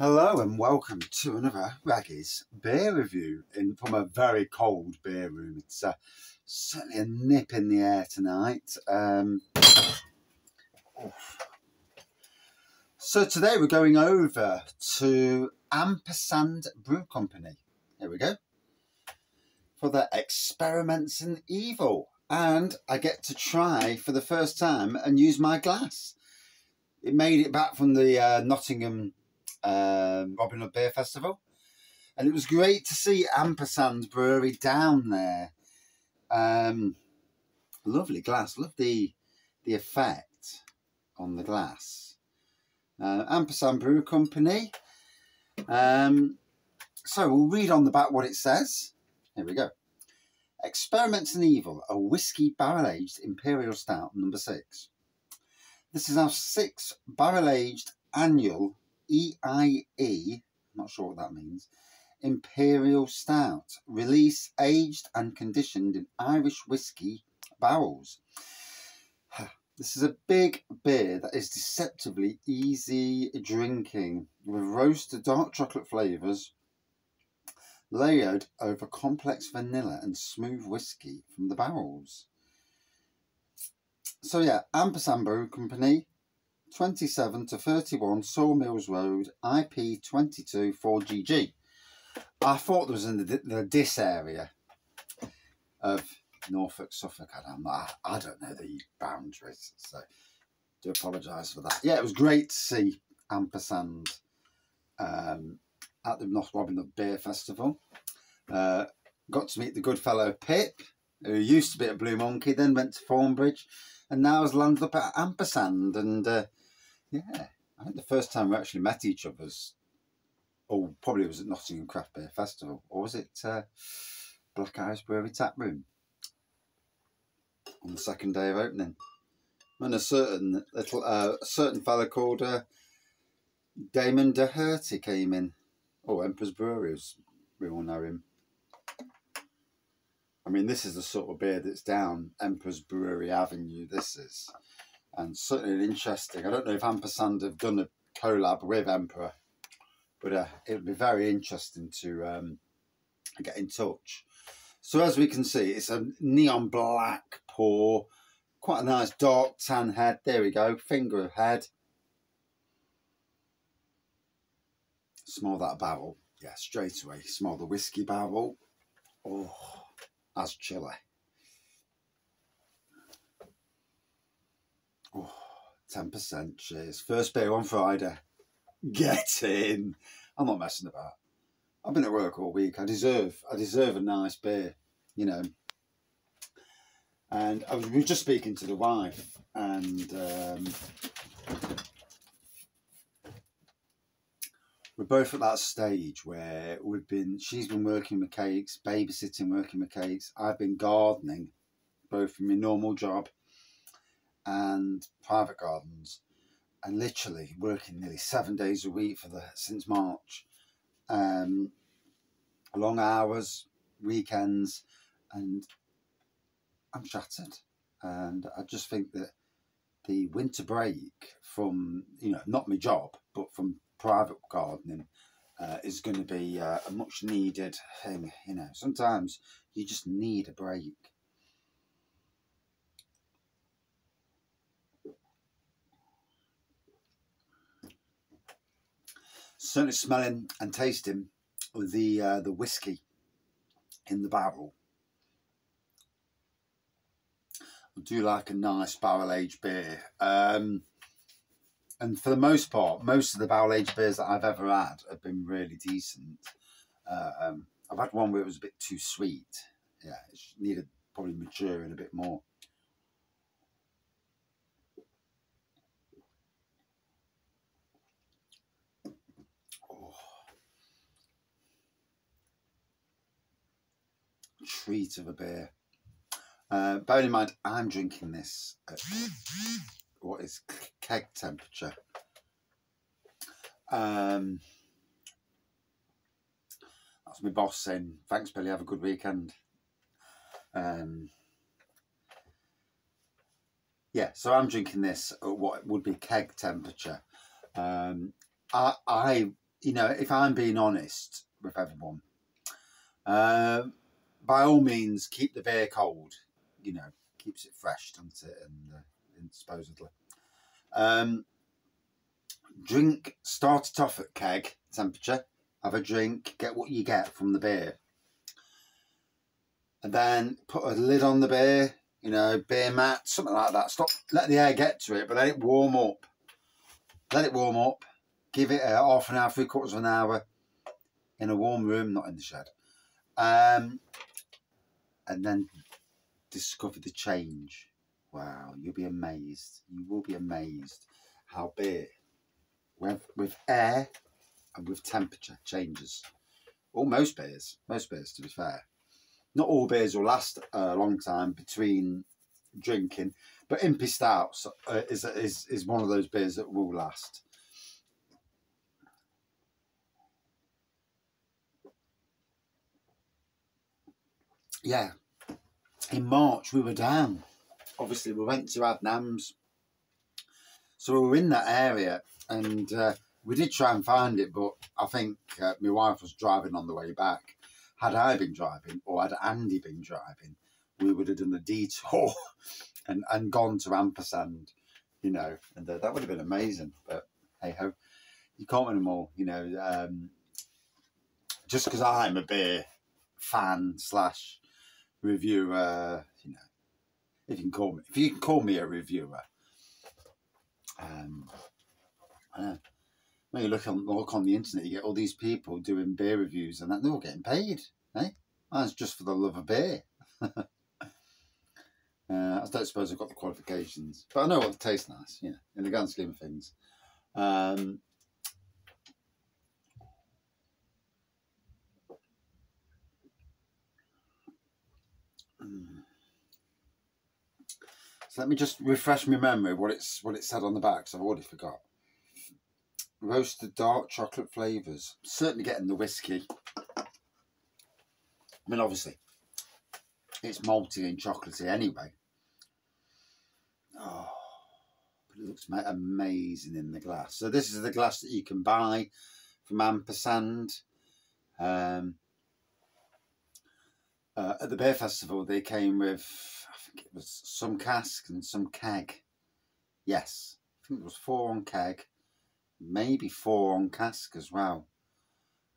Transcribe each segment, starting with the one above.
Hello and welcome to another Raggy's beer review from a very cold beer room. It's certainly a nip in the air tonight. So today we're going over to Ampersand Brew Company. Here we go. For their Experiments in Evil. And I get to try for the first time and use my glass. It made it back from the Nottingham Robin Hood Beer Festival, and it was great to see Ampersand Brewery down there. Lovely glass, love the effect on the glass. Ampersand Brew Company. So we'll read on the back what it says. Here we go. Experiments in Evil, a whiskey barrel-aged Imperial Stout, number 6. This is our 6th barrel-aged annual EIE, not sure what that means, Imperial Stout, release aged and conditioned in Irish whiskey barrels. This is a big beer that is deceptively easy drinking with roasted dark chocolate flavours layered over complex vanilla and smooth whiskey from the barrels. So yeah, Ampersand Brew Company, 27 to 31 Sawmills Road, IP 22 4GG. I thought there was in the Diss area of Norfolk, Suffolk. I don't know the boundaries, so do apologise for that. Yeah, it was great to see Ampersand at the North Robin Hood Beer Festival. Got to meet the good fellow Pip, who used to be at Blue Monkey, then went to Thornbridge, and now has landed up at Ampersand. And yeah, I think the first time we actually met each other's, or probably it was at Nottingham Craft Beer Festival, or was it Black Irish Brewery Tap Room on the second day of opening, when a certain fella called Damon Doherty came in. Oh, Emperor's Brewery, we all know him. I mean, this is the sort of beer that's down Emperor's Brewery Avenue, this is. And certainly interesting. I don't know if Ampersand have done a collab with Emperor, but it would be very interesting to get in touch. So as we can see, it's a neon black pour, quite a nice dark tan head. There we go, finger of head. Smell that barrel. Yeah, straight away. Smell the whiskey barrel. Oh, that's chilly. Oh, 10%, cheers. First beer on Friday. Get in. I'm not messing about. I've been at work all week. I deserve a nice beer, you know. And we were just speaking to the wife, and we're both at that stage where she's been working with cakes, babysitting, working with cakes. I've been gardening, both in my normal job and private gardens, and literally working nearly 7 days a week since March. Long hours, weekends, and I'm shattered. And I just think that the winter break from, not my job, but from private gardening is going to be a much needed thing. Sometimes you just need a break. Certainly smelling and tasting the whiskey in the barrel. I do like a nice barrel-aged beer. And for the most part, most of the barrel-aged beers that I've ever had have been really decent. I've had one where it was a bit too sweet. Yeah, it needed probably maturing a bit more. Oh. Treat of a beer. Bearing in mind, I'm drinking this at what is keg temperature. That's my boss saying, thanks Billy, have a good weekend. Yeah, so I'm drinking this at what would be keg temperature. I you know, if I'm being honest with everyone, by all means, keep the beer cold. You know, keeps it fresh, doesn't it? And supposedly. Drink, start it off at keg temperature. Have a drink, get what you get from the beer. And then put a lid on the beer, you know, beer mat, something like that. Stop, let the air get to it, but let it warm up. Let it warm up. Give it a half an hour, 3/4 of an hour in a warm room, not in the shed. And then discover the change. Wow, you'll be amazed. You will be amazed how beer, with air and with temperature, changes. Well, most beers, to be fair. Not all beers will last a long time between drinking, but Imperial Stout is one of those beers that will last. Yeah, in March we were down. Obviously, we went to Adnams, so we were in that area, and we did try and find it, but I think my wife was driving on the way back. Had I been driving, or had Andy been driving, we would have done a detour and gone to Ampersand, you know, and that would have been amazing. But hey ho, you can't win them all, you know. Just because I'm a beer fan / reviewer, you know, if you can call me a reviewer. I know. When you look on the internet, you get all these people doing beer reviews, and they're all getting paid, eh? That's just for the love of beer. I don't suppose I've got the qualifications, but I know what tastes nice, you know, in the grand scheme of things. So let me just refresh my memory what it said on the back, because I've already forgot. Roasted dark chocolate flavours. Certainly getting the whiskey. I mean, obviously, it's malty and chocolatey anyway. Oh, but it looks amazing in the glass. So this is the glass that you can buy from Ampersand. At the beer festival, they came with, I think it was some cask and some keg. Yes, I think it was 4 on keg, maybe 4 on cask as well.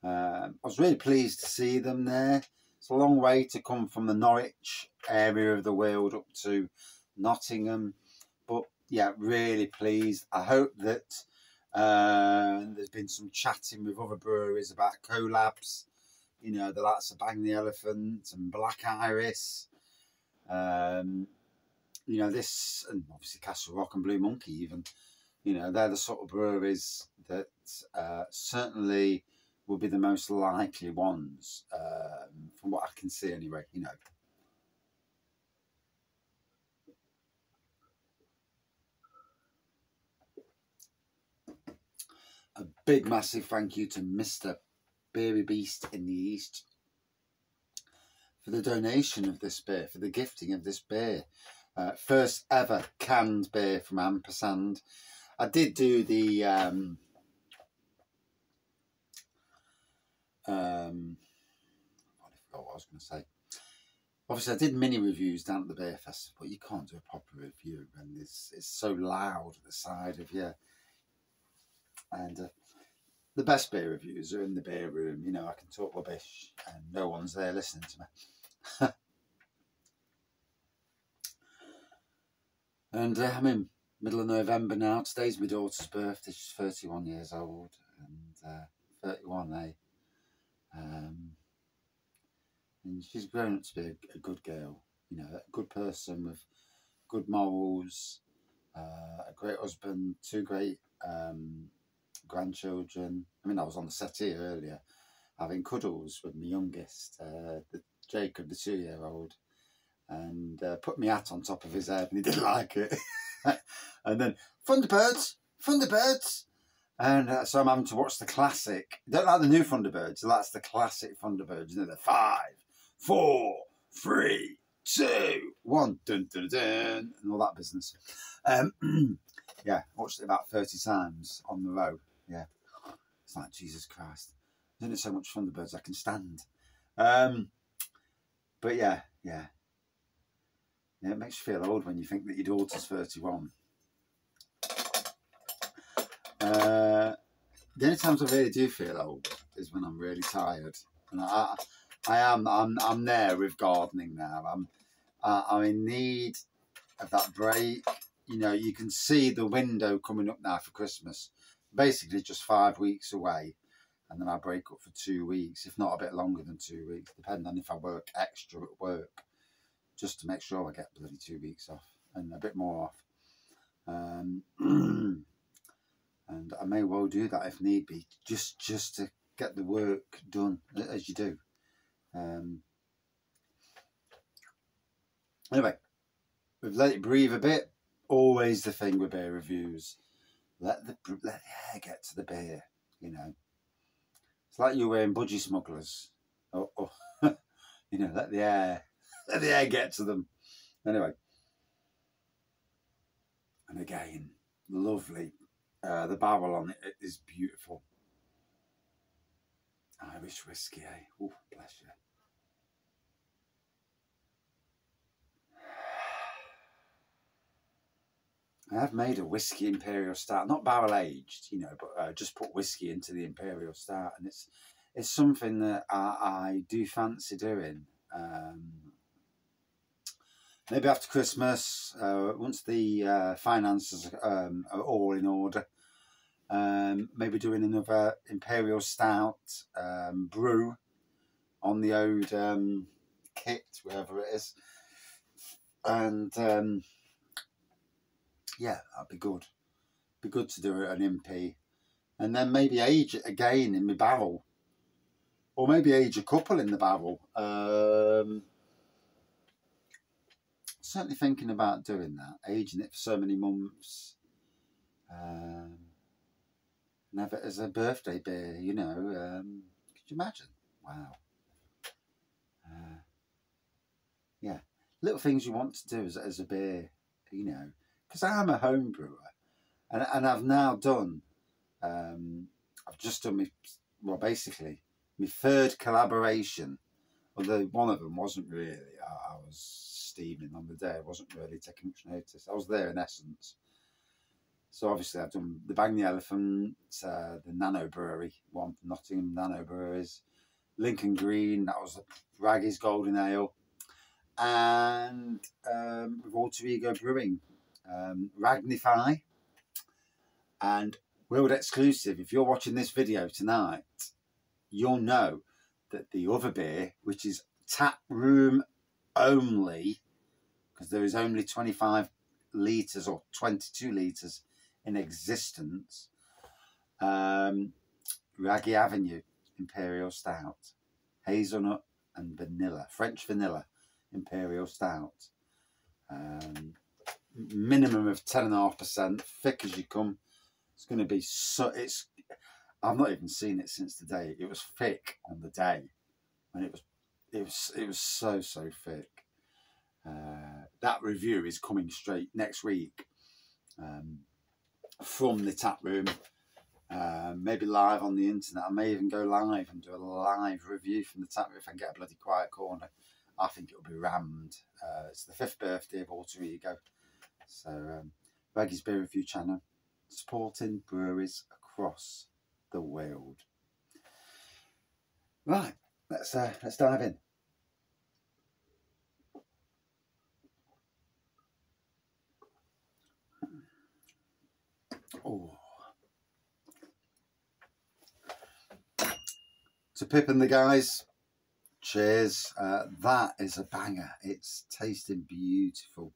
I was really pleased to see them there. It's a long way to come from the Norwich area of the world up to Nottingham, but yeah, really pleased. I hope that there's been some chatting with other breweries about collabs, you know, the likes of Bang the Elephant and Black Iris, you know, this, and obviously Castle Rock and Blue Monkey even, you know, they're the sort of breweries that certainly will be the most likely ones, from what I can see anyway, you know. A big massive thank you to Mr. Beery Beast in the East for the donation of this beer, for the gifting of this beer. First ever canned beer from Ampersand. I did do the what I was going to say. Obviously, I did mini reviews down at the beer festival, but you can't do a proper review when it's so loud at the side of you. And the best beer reviews are in the beer room. You know, I can talk rubbish and no one's there listening to me. And I'm in middle of November now. Today's my daughter's birthday. She's 31 years old, and 31, eh? And she's grown up to be a good girl, you know, a good person with good morals, a great husband, 2 great grandchildren. I mean, I was on the settee earlier having cuddles with my youngest, Jacob, the 2-year-old, and put my hat on top of his head, and he didn't like it. And then Thunderbirds, Thunderbirds, and so I'm having to watch the classic. Don't like the new Thunderbirds. That's the classic Thunderbirds. You know, the 5, 4, 3, 2, 1, dun dun dun, and all that business. Yeah, watched it about 30 times on the row. Yeah. It's like, Jesus Christ. Isn't it so much fun, the birds I can stand? But yeah. Yeah, it makes you feel old when you think that your daughter's 31. The only times I really do feel old is when I'm really tired. And I'm there with gardening now. I'm in need of that break. You know, you can see the window coming up now for Christmas. Basically just 5 weeks away. And then I break up for 2 weeks, if not a bit longer than 2 weeks, depending on if I work extra at work, just to make sure I get bloody 2 weeks off and a bit more off. And I may well do that if need be, just to get the work done as you do. Anyway, we've let it breathe a bit. Always the thing with beer reviews. Let the air get to the beer, you know. It's like you're wearing budgie smugglers. You know, let the air get to them. Anyway. And again, lovely. The barrel on it is beautiful. Irish whiskey, eh? Oh, bless you. I have made a whiskey Imperial Stout, not barrel aged, you know, but just put whiskey into the Imperial Stout, and it's something that I do fancy doing. Maybe after Christmas, once the finances are all in order, maybe doing another Imperial Stout brew on the old kit, wherever it is, and yeah, that'd be good. Be good to do an MP, and then maybe age it again in my barrel, or maybe age a couple in the barrel. Certainly thinking about doing that, aging it for so many months. And have it as a birthday beer, you know. Could you imagine? Wow. Yeah, little things you want to do as a beer, you know, because I'm a home brewer, and I've now done, I've just done basically my third collaboration, although one of them wasn't really, I was steaming on the day, I wasn't really taking much notice. I was there in essence. So obviously I've done the Bang the Elephant, the Nano Brewery one from Nottingham, Nano Breweries, Lincoln Green, that was the Raggy's Golden Ale, and with Alter Ego Brewing, Ragnify, and world exclusive. If you're watching this video tonight, you'll know that the other beer, which is tap room only, because there is only 25 litres or 22 litres in existence, Raggy Avenue Imperial Stout, hazelnut and vanilla, French vanilla Imperial Stout, minimum of 10.5%, thick as you come. It's going to be so. I've not even seen it since the day. It was thick on the day, and it was so thick. That review is coming straight next week from the tap room. Maybe live on the internet. I may even go live and do a live review from the tap room if I can get a bloody quiet corner. I think it'll be rammed. It's the 5th birthday of Alter Ego. So, Raggy's Beer Review channel, supporting breweries across the world. Right, let's dive in. Oh, to Pip and the guys, cheers. That is a banger. It's tasting beautiful.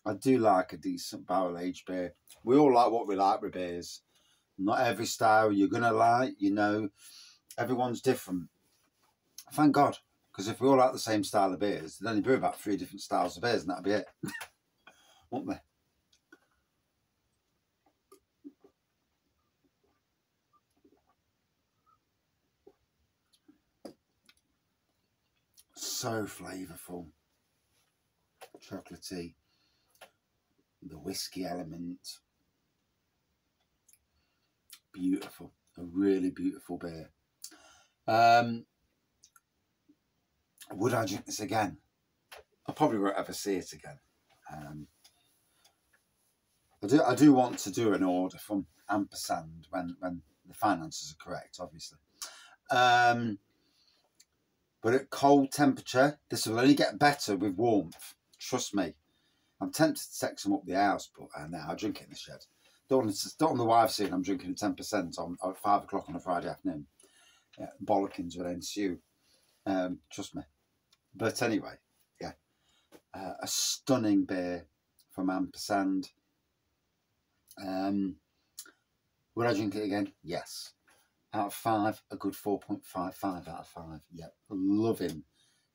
I do like a decent barrel aged beer. We all like what we like with beers. Not every style you're gonna like, you know. Everyone's different. Thank God, because if we all like the same style of beers, there'd only be about 3 different styles of beers, and that'd be it, wouldn't there? So flavourful, chocolatey, the whiskey element, beautiful. A really beautiful beer. Would I drink this again? I probably won't ever see it again. I do want to do an order from Ampersand when the finances are correct, obviously. But at cold temperature, this will only get better with warmth. Trust me. I'm tempted to take some up the house, but no, I'll drink it in the shed. Don't want the wife seeing I'm drinking a 10% at 5 o'clock on a Friday afternoon. Yeah, bollockings will ensue. Trust me. But anyway, yeah. A stunning beer from Ampersand. Would I drink it again? Yes. Out of 5, a good 4.55 out of 5. Yep, loving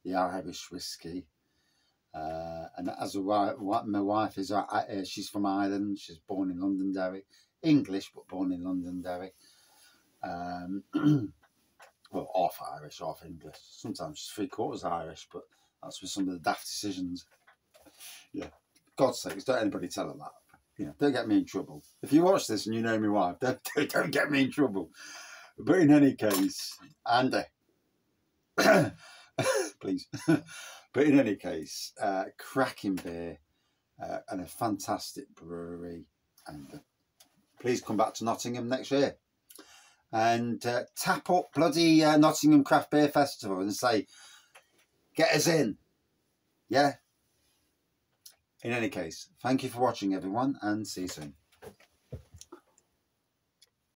the Irish whiskey. And as a wife, my wife is, she's from Ireland. She's born in Londonderry, English, but born in Londonderry. Well, half Irish, half English. Sometimes she's 3/4 Irish, but that's with some of the daft decisions. Yeah, God's sakes, don't anybody tell her that. You know, don't get me in trouble. If you watch this and you know my wife, don't get me in trouble. But in any case, Andy, please. But in any case, cracking beer and a fantastic brewery. And please come back to Nottingham next year and tap up bloody Nottingham Craft Beer Festival and say, get us in. Yeah. In any case, thank you for watching, everyone, and see you soon.